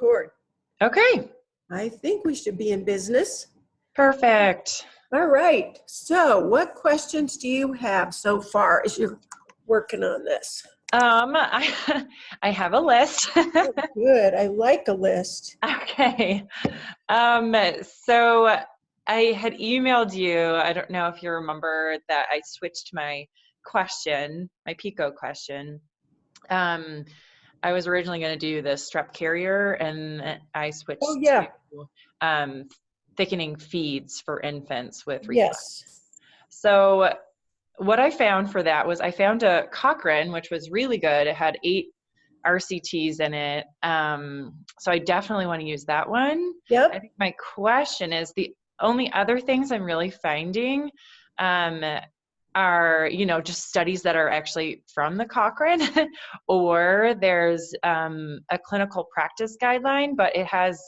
record. Okay. I think we should be in business. Perfect. All right. So what questions do you have so far as you're working on this? I have a list. Oh, good. I like a list. Okay. So I had emailed you. I don't know if you remember that I switched my question, my PICO question. I was originally going to do the strep carrier, and I switched Oh, yeah. to thickening feeds for infants with reflux. Yes. So what I found for that was I found a Cochrane, which was really good. It had 8 RCTs in it. So I definitely want to use that one. Yep. I think my question is the only other things I'm really finding are, just studies that are actually from the Cochrane or there's a clinical practice guideline, but it has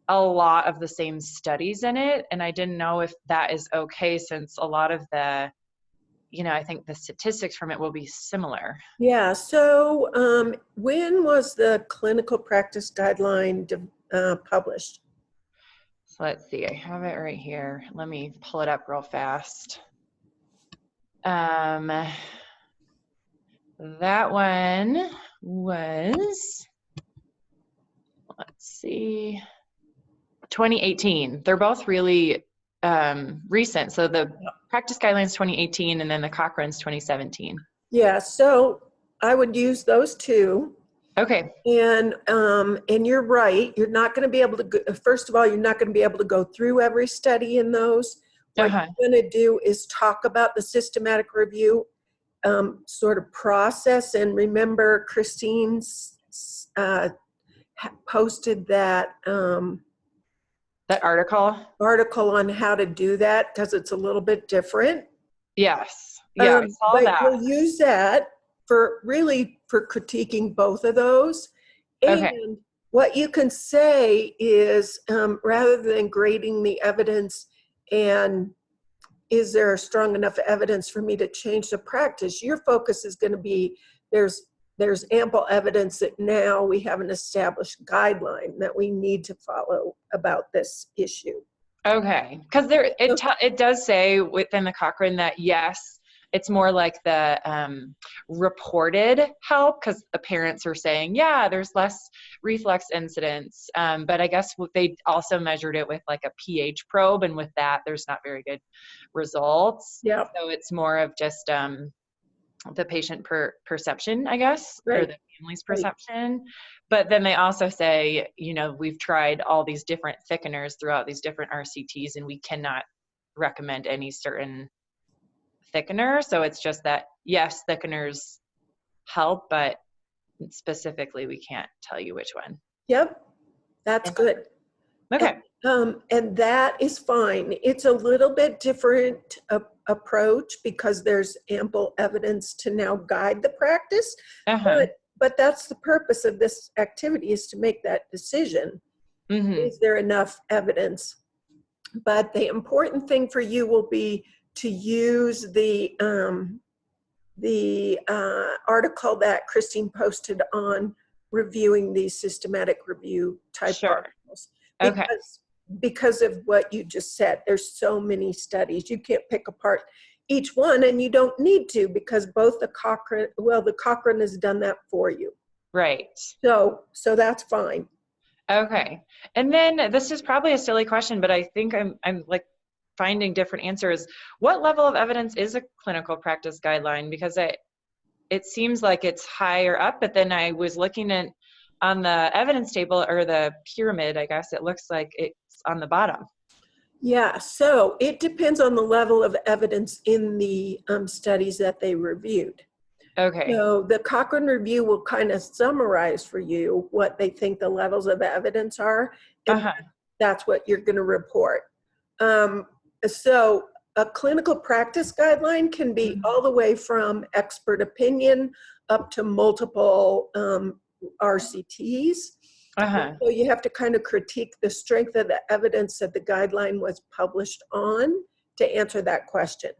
a lot of the same studies in it. And I didn't know if that is okay since a lot of the I think the statistics from it will be similar. Yeah. So when was the clinical practice guideline published? So let's see, I have it right here. Let me pull it up real fast. That one was, let's see, 2018. They're both really recent. So the practice guidelines 2018 and then the Cochrane's 2017. Yeah. So I would use those two. Okay. And you're right. You're not going to be able to go, first of all, you're not going to be able to go through every study in those. What you're going to do is talk about the systematic review sort of process. And remember, Christine's posted that that article on how to do that because it's a little bit different. Yes. Yeah, I saw but that. We'll use that for critiquing both of those. Okay. And what you can say is rather than grading the evidence and is there strong enough evidence for me to change the practice, your focus is going to be there's ample evidence that now we have an established guideline that we need to follow about this issue. Okay, because it does say within the Cochrane that yes, it's more like the reported help because the parents are saying, yeah, there's less reflux incidents. But I guess they also measured it with like a pH probe, and with that, there's not very good results. Yeah. So it's more of just the patient perception, I guess, right. or the family's perception. Right. But then they also say, we've tried all these different thickeners throughout these different RCTs, and we cannot recommend any certain thickener. So it's just that, yes, thickeners help, but specifically, we can't tell you which one. Yep, that's good. Okay. And that is fine. It's a little bit different approach because there's ample evidence to now guide the practice. But that's the purpose of this activity, is to make that decision. Mm-hmm. Is there enough evidence? But the important thing for you will be to use the article that Christine posted on reviewing these systematic review type articles. Because of what you just said, there's so many studies. You can't pick apart each one, and you don't need to because both the Cochrane has done that for you. Right. So that's fine. Okay. And then this is probably a silly question, but I think I'm like finding different answers. What level of evidence is a clinical practice guideline? Because it seems like it's higher up, but then I was looking at on the evidence table or the pyramid, I guess it looks like it's on the bottom. Yeah, so it depends on the level of evidence in the studies that they reviewed. Okay. So the Cochrane review will kind of summarize for you what they think the levels of evidence are, and that's what you're going to report. So a clinical practice guideline can be all the way from expert opinion up to multiple RCTs. So you have to kind of critique the strength of the evidence that the guideline was published on to answer that question.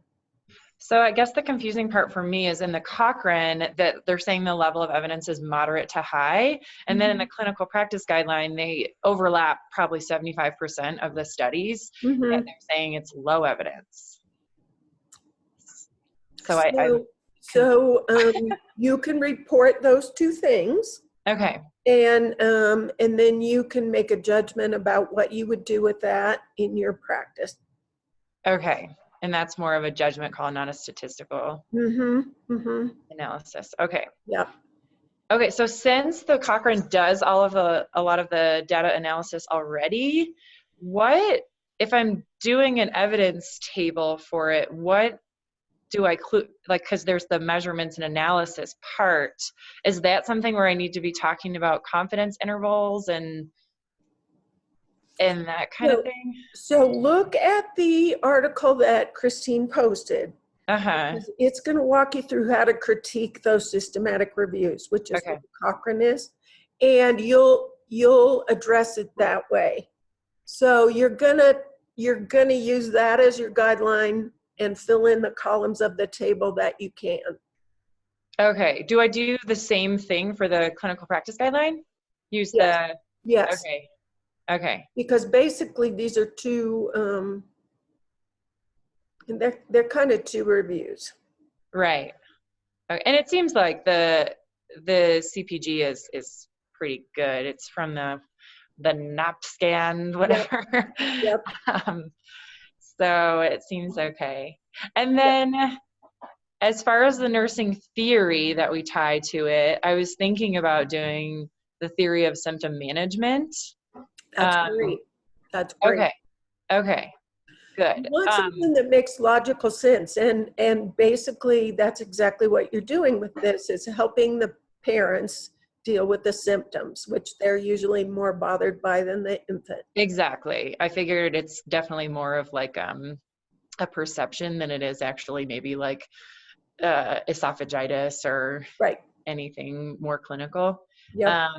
So I guess the confusing part for me is in the Cochrane that they're saying the level of evidence is moderate to high. And then in the clinical practice guideline, they overlap probably 75% of the studies that they're saying it's low evidence. So you can report those two things. Okay. And then you can make a judgment about what you would do with that in your practice. Okay. And that's more of a judgment call, not a statistical analysis. Okay. Yep. Okay. So since the Cochrane does a lot of the data analysis already, what, if I'm doing an evidence table for it, what do I include, like, because there's the measurements and analysis part, is that something where I need to be talking about confidence intervals and that kind of thing? So look at the article that Christine posted. It's going to walk you through how to critique those systematic reviews, which is what Cochrane is, and you'll address it that way. So you're gonna use that as your guideline and fill in the columns of the table that you can. Okay. Do I do the same thing for the clinical practice guideline? Use the... Yes. Okay. Because basically these are two, and they're kind of two reviews. Right. Okay. And it seems like the CPG is pretty good. It's from the NAPScan, whatever. Yep. So it seems okay. And then as far as the nursing theory that we tie to it, I was thinking about doing the theory of symptom management. That's great. That's great. Okay. Good. You want something that makes logical sense, and basically that's exactly what you're doing with this, is helping the parents deal with the symptoms, which they're usually more bothered by than the infant. Exactly. I figured it's definitely more of like a perception than it is actually maybe like esophagitis or anything more clinical. Yep.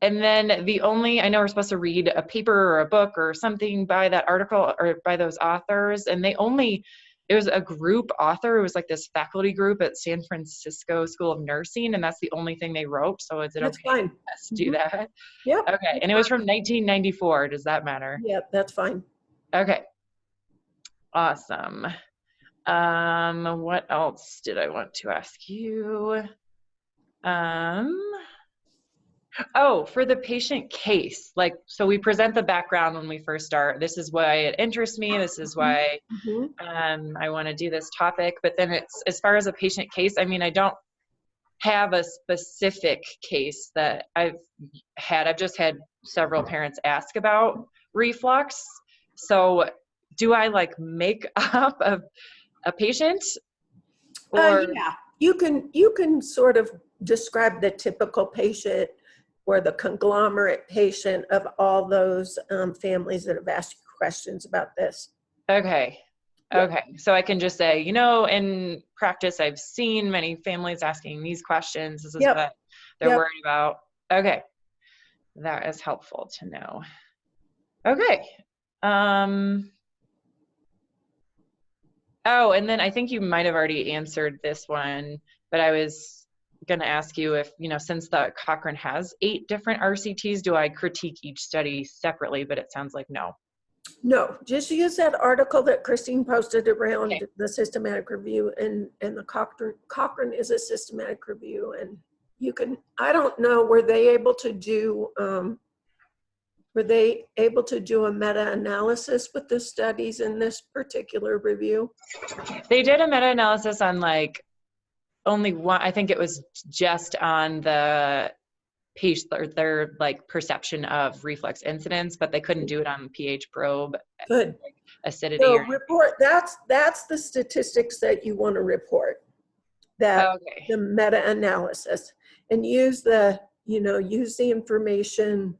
And then I know we're supposed to read a paper or a book or something by that article or by those authors, and it was a group author. It was like this faculty group at San Francisco School of Nursing, and that's the only thing they wrote. So is it that's okay fine. to do that? Yep. Okay. And it was from 1994. Does that matter? Yep, that's fine. Okay. Awesome. What else did I want to ask you? For the patient case, so we present the background when we first start. This is why it interests me. This is why I want to do this topic. But then it's, as far as a patient case, I mean, I don't have a specific case that I've just had several parents ask about reflux. So do I make up a patient? Or yeah, you can sort of describe the typical patient or the conglomerate patient of all those families that have asked you questions about this. Okay. So I can just say, in practice, I've seen many families asking these questions. This is what they're worried about. Okay. That is helpful to know. Okay. And then I think you might have already answered this one, but I was going to ask you if, since the Cochrane has 8 different RCTs, do I critique each study separately? But it sounds like no. No, just use that article that Christine posted around the systematic review, and the Cochrane is a systematic review, and you can, I don't know, were they able to do a meta-analysis with the studies in this particular review? They did a meta-analysis on only one. I think it was just on the patient, or their perception of reflux incidence, but they couldn't do it on pH probe. Good. Acidity. So report, that's the statistics that you want to report. The meta-analysis, and use the information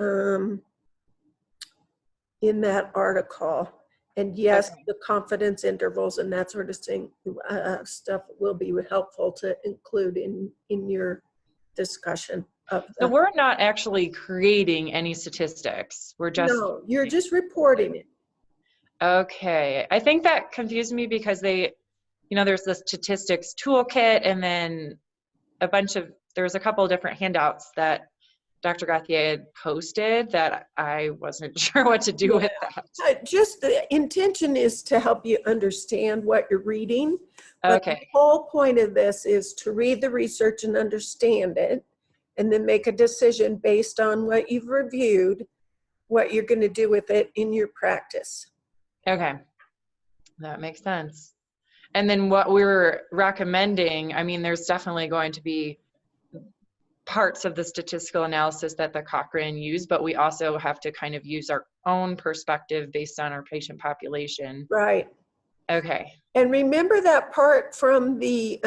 in that article. And yes, the confidence intervals and that sort of thing, stuff will be helpful to include in your discussion of So we're not actually creating any statistics. We're just... No, you're just reporting it. Okay. I think that confused me because they there's the statistics toolkit, and then there's a couple of different handouts that Dr. Gauthier had posted that I wasn't sure what to do with that. Just the intention is to help you understand what you're reading. But Okay. the whole point of this is to read the research and understand it, and then make a decision based on what you've reviewed, what you're going to do with it in your practice. Okay. That makes sense. And then what we're recommending, I mean, there's definitely going to be parts of the statistical analysis that the Cochrane used, but we also have to kind of use our own perspective based on our patient population. Right. Okay. And remember that part from the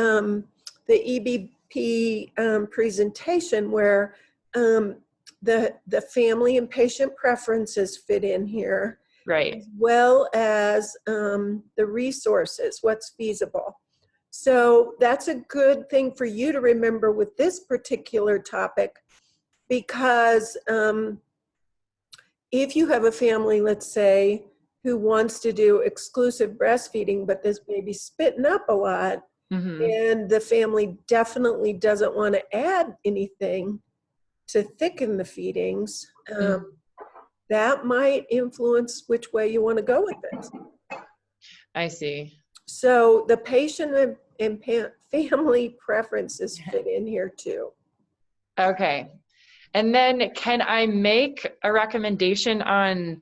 EBP presentation where the family and patient preferences fit in here. Right. As well as the resources, what's feasible. So that's a good thing for you to remember with this particular topic, because if you have a family, let's say, who wants to do exclusive breastfeeding, but this baby's spitting up a lot, and the family definitely doesn't want to add anything to thicken the feedings, that might influence which way you want to go with it. I see. So the patient and family preferences fit in here too. Okay. And then can I make a recommendation on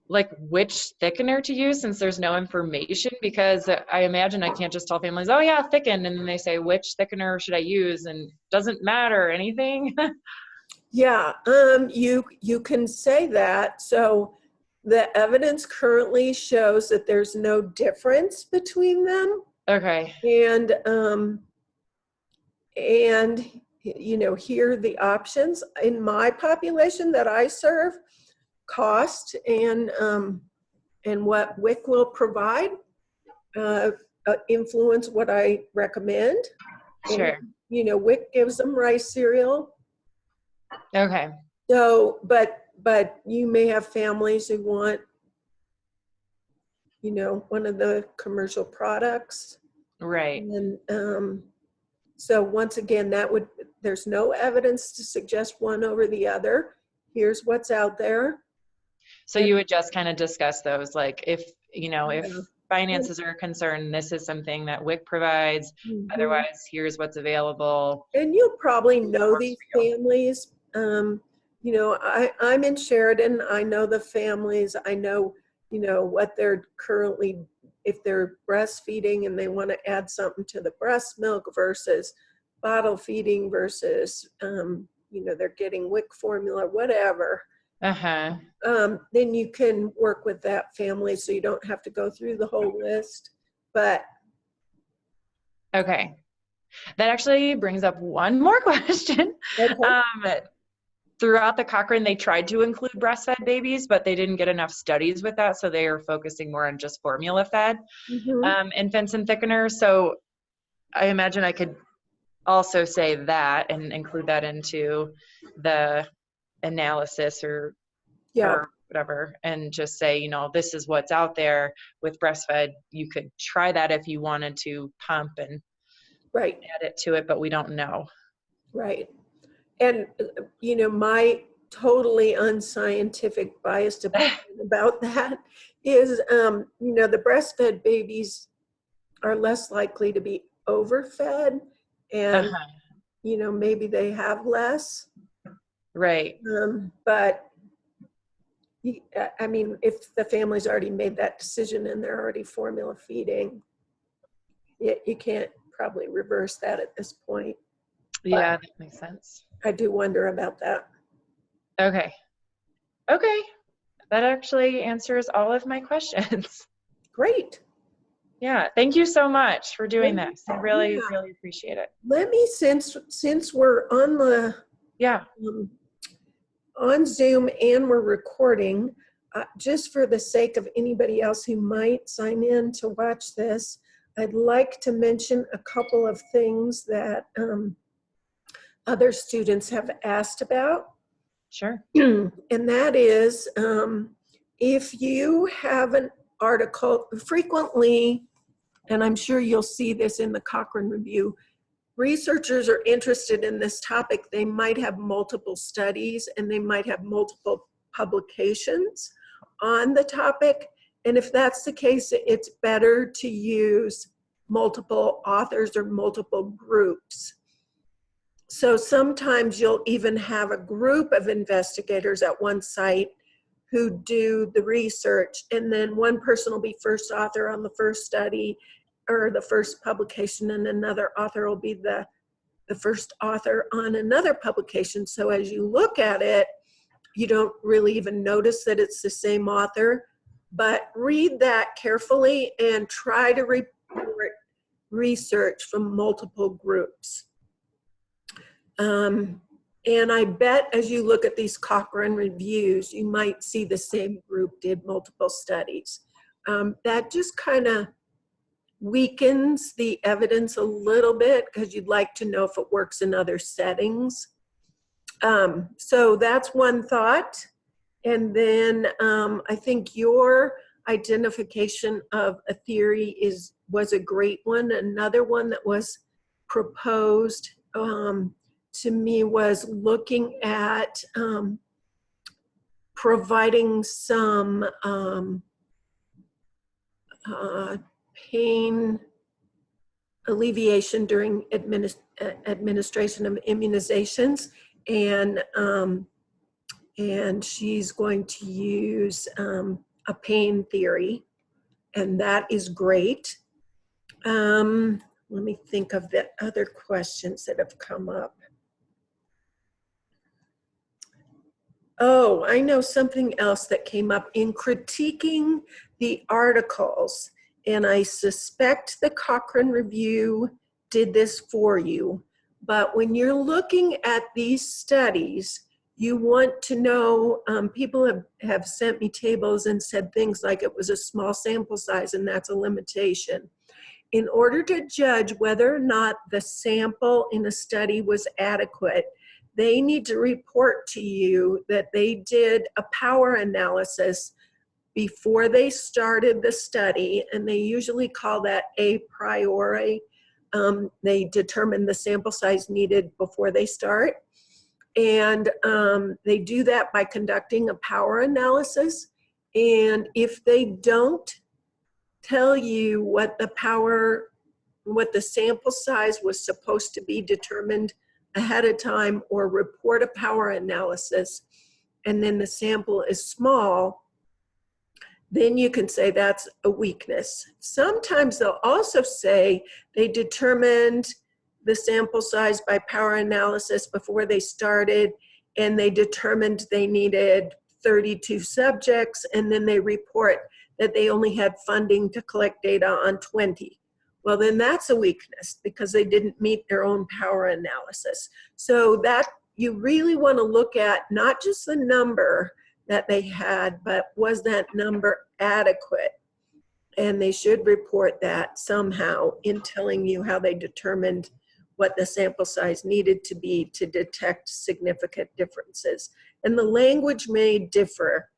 like which thickener to use, since there's no information? Because I imagine I can't just tell families, oh yeah, thicken, and then they say, which thickener should I use? And doesn't matter anything. Yeah, you can say that. So the evidence currently shows that there's no difference between them. Okay. And here are the options. In my population that I serve, cost and what WIC will provide influence what I recommend. Sure. And, WIC gives them rice cereal. Okay. So, but you may have families who want, one of the commercial products. Right. And so once again, there's no evidence to suggest one over the other. Here's what's out there. So you would just kind of discuss those, like if finances are a concern, this is something that WIC provides. Otherwise, here's what's available. And you'll probably know these families. I'm in Sheridan. I know the families. I know, what they're currently, if they're breastfeeding and they want to add something to the breast milk versus bottle feeding versus, they're getting WIC formula, whatever. Then you can work with that family so you don't have to go through the whole list. But okay, that actually brings up one more question. Okay. Throughout the Cochrane, they tried to include breastfed babies, but they didn't get enough studies with that, so they are focusing more on just formula-fed infants and thickeners. So I imagine I could also say that and include that into the analysis or whatever, and just say, this is what's out there with breastfed. You could try that if you wanted to pump and add it to it, but we don't know. Right. And, my totally unscientific biased opinion about that is, the breastfed babies are less likely to be overfed, and, maybe they have less. Right. But if the family's already made that decision and they're already formula feeding, you can't probably reverse that at this point. Yeah, that makes sense. I do wonder about that. Okay. That actually answers all of my questions. Great. Yeah, thank you so much for doing this. I really appreciate it. Let me, since we're on the on Zoom and we're recording, just for the sake of anybody else who might sign in to watch this, I'd like to mention a couple of things that other students have asked about. Sure. And that is, if you have an article, frequently and I'm sure you'll see this in the Cochrane Review, researchers are interested in this topic. They might have multiple studies and they might have multiple publications on the topic. And if that's the case, it's better to use multiple authors or multiple groups. So sometimes you'll even have a group of investigators at one site who do the research, and then one person will be first author on the first study or the first publication, and another author will be the first author on another publication. So as you look at it, you don't really even notice that it's the same author, but read that carefully and try to report research from multiple groups. And I bet as you look at these Cochrane reviews, you might see the same group did multiple studies. That just kind of weakens the evidence a little bit because you'd like to know if it works in other settings. So that's one thought. And then I think your identification of a theory was a great one. Another one that was proposed to me was looking at providing some pain alleviation during administration of immunizations, and she's going to use a pain theory, and that is great. Let me think of the other questions that have come up. Oh, I know something else that came up in critiquing the articles, and I suspect the Cochrane Review did this for you, but when you're looking at these studies, you want to know, people have sent me tables and said things like it was a small sample size and that's a limitation. In order to judge whether or not the sample in a study was adequate, they need to report to you that they did a power analysis before they started the study, and they usually call that a priori. They determine the sample size needed before they start. And they do that by conducting a power analysis. And if they don't tell you what the sample size was supposed to be determined ahead of time, or report a power analysis, and then the sample is small, then you can say that's a weakness. Sometimes they'll also say they determined the sample size by power analysis before they started, and they determined they needed 32 subjects, and then they report that they only had funding to collect data on 20. Well, then that's a weakness because they didn't meet their own power analysis. So that you really want to look at not just the number that they had, but was that number adequate? And they should report that somehow in telling you how they determined what the sample size needed to be to detect significant differences. And the language may differ.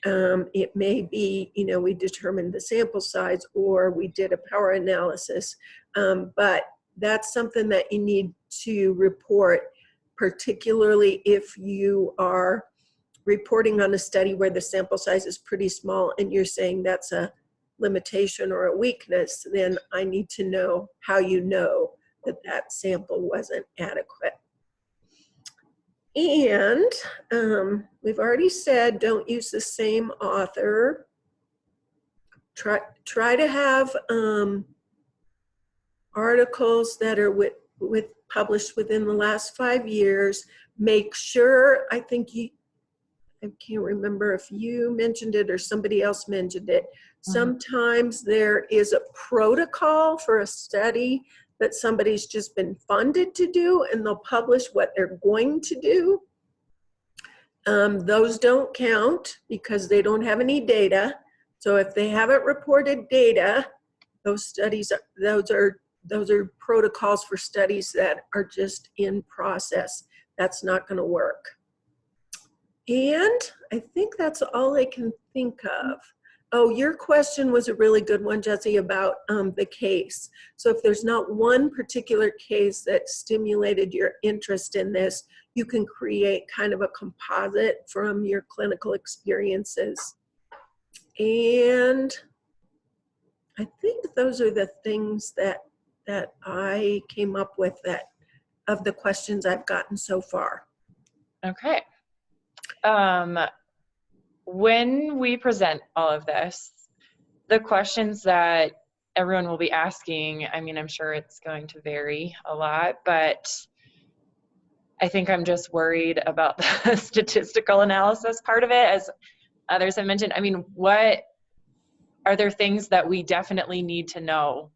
It may be, we determined the sample size or we did a power analysis, but that's something that you need to report, particularly if you are reporting on a study where the sample size is pretty small and you're saying that's a limitation or a weakness. Then I need to know how you know that that sample wasn't adequate. And we've already said don't use the same author. Try to have articles that are published within the last 5 years. Make sure, I can't remember if you mentioned it or somebody else mentioned it. Sometimes there is a protocol for a study that somebody's just been funded to do, and they'll publish what they're going to do. Those don't count because they don't have any data. So if they haven't reported data, those are protocols for studies that are just in process. That's not going to work. And I think that's all I can think of. Oh, your question was a really good one, Jesse, about the case. So if there's not one particular case that stimulated your interest in this, you can create kind of a composite from your clinical experiences. And I think those are the things that I came up with that of the questions I've gotten so far. Okay. When we present all of this, the questions that everyone will be asking, I mean, I'm sure it's going to vary a lot, but I think I'm just worried about the statistical analysis part of it, as others have mentioned. I mean, are there things that we definitely need to know?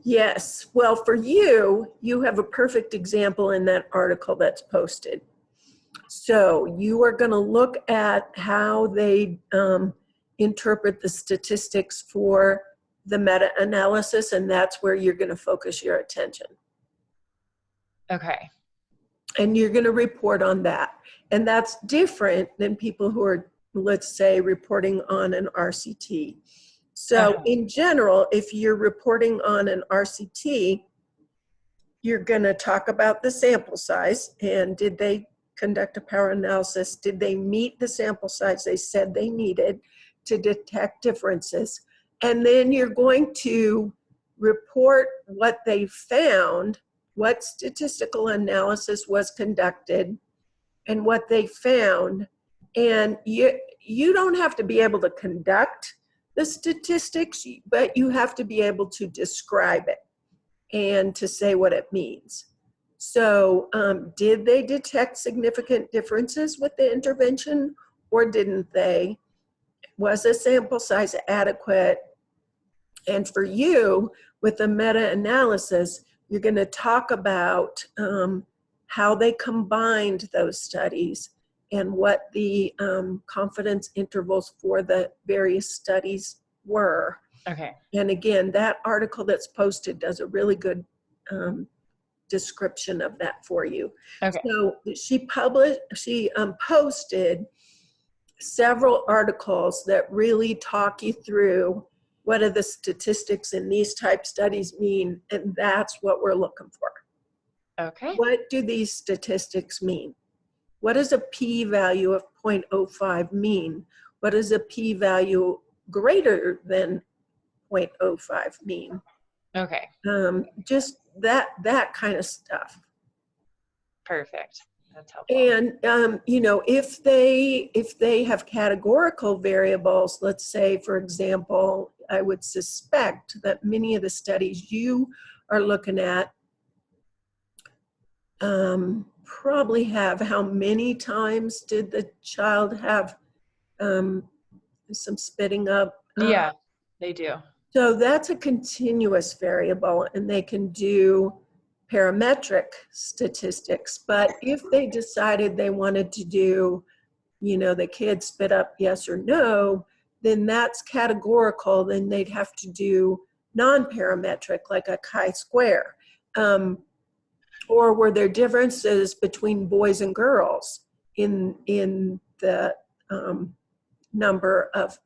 Yes. Well, for you have a perfect example in that article that's posted. So you are going to look at how they interpret the statistics for the meta-analysis, and that's where you're going to focus your attention. Okay. And you're going to report on that. And that's different than people who are, let's say, reporting on an RCT. So in general, if you're reporting on an RCT, you're going to talk about the sample size and did they conduct a power analysis? Did they meet the sample size they said they needed to detect differences? And then you're going to report what they found, what statistical analysis was conducted, and what they found. And you don't have to be able to conduct the statistics, but you have to be able to describe it and to say what it means. So did they detect significant differences with the intervention or didn't they? Was the sample size adequate? And for you, with the meta-analysis, you're going to talk about how they combined those studies and what the confidence intervals for the various studies were. Okay. And again, that article that's posted does a really good description of that for you. Okay. So she posted several articles that really talk you through what do the statistics in these type studies mean, and that's what we're looking for. Okay. What do these statistics mean? What does a p-value of 0.05 mean? What does a p-value greater than 0.05 mean? Okay. Just that kind of stuff. Perfect. That's helpful. And you know, if they have categorical variables, let's say, for example, I would suspect that many of the studies you are looking at probably have how many times did the child have some spitting up? Yeah, they do. So that's a continuous variable, and they can do parametric statistics. But if they decided they wanted to do, you know, the kid spit up yes or no, then that's categorical. Then they'd have to do non-parametric, like a chi-square. Or were there differences between boys and girls in the number of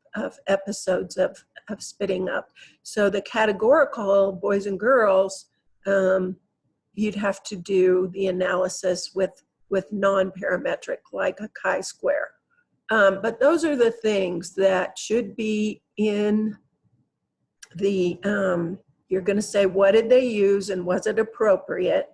episodes of spitting up? So the categorical boys and girls, you'd have to do the analysis with non-parametric, like a chi-square. But those are the things that should be in the, you're going to say, what did they use and was it appropriate?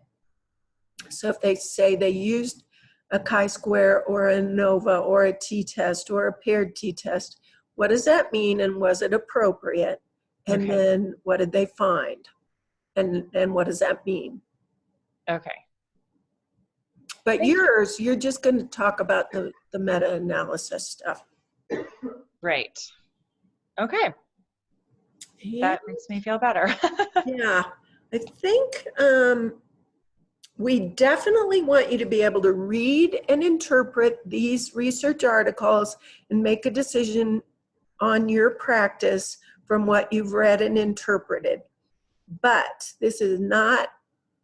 So if they say they used a chi-square or a ANOVA or a t-test or a paired t-test, what does that mean and was it appropriate? And then what did they find? And what does that mean? Okay. But yours, you're just going to talk about the meta-analysis stuff. Right. Okay. That makes me feel better. Yeah. I think we definitely want you to be able to read and interpret these research articles and make a decision on your practice from what you've read and interpreted. But this is not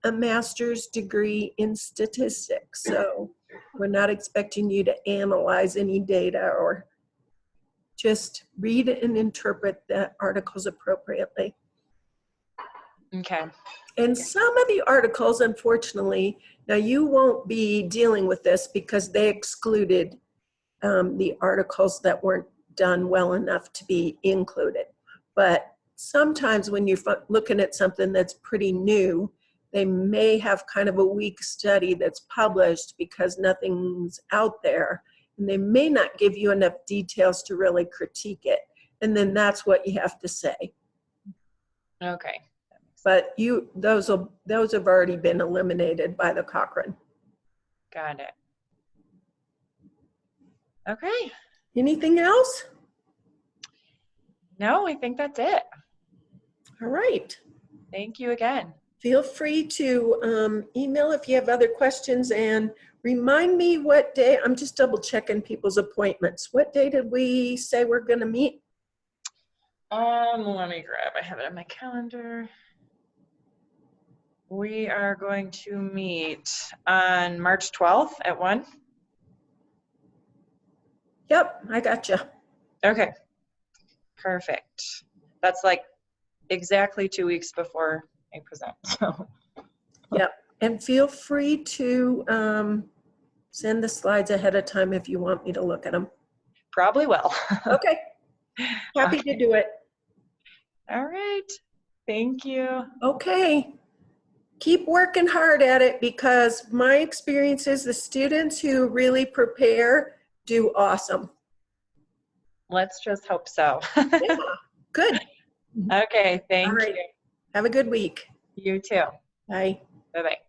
a master's degree in statistics, so we're not expecting you to analyze any data or just read and interpret the articles appropriately. Okay. And some of the articles, unfortunately, now you won't be dealing with this because they excluded the articles that weren't done well enough to be included. But sometimes when you're looking at something that's pretty new, they may have kind of a weak study that's published because nothing's out there, and they may not give you enough details to really critique it. And then that's what you have to say. Okay. But those have already been eliminated by the Cochrane. Got it. Okay. Anything else? No, I think that's it. All right. Thank you again. Feel free to email if you have other questions, and remind me what day. I'm just double checking people's appointments. What day did we say we're going to meet? Let me grab, I have it on my calendar. We are going to meet on March 12th at 1. Yep, I gotcha. Okay, perfect. That's like exactly 2 weeks before I present. So. Yep, and feel free to send the slides ahead of time if you want me to look at them. Probably will. Okay, happy to do it. All right, thank you. Okay, keep working hard at it, because my experience is the students who really prepare do awesome. Let's just hope so. Yeah, good. Okay, thank you. Have a good week. You too. Bye. Bye-bye.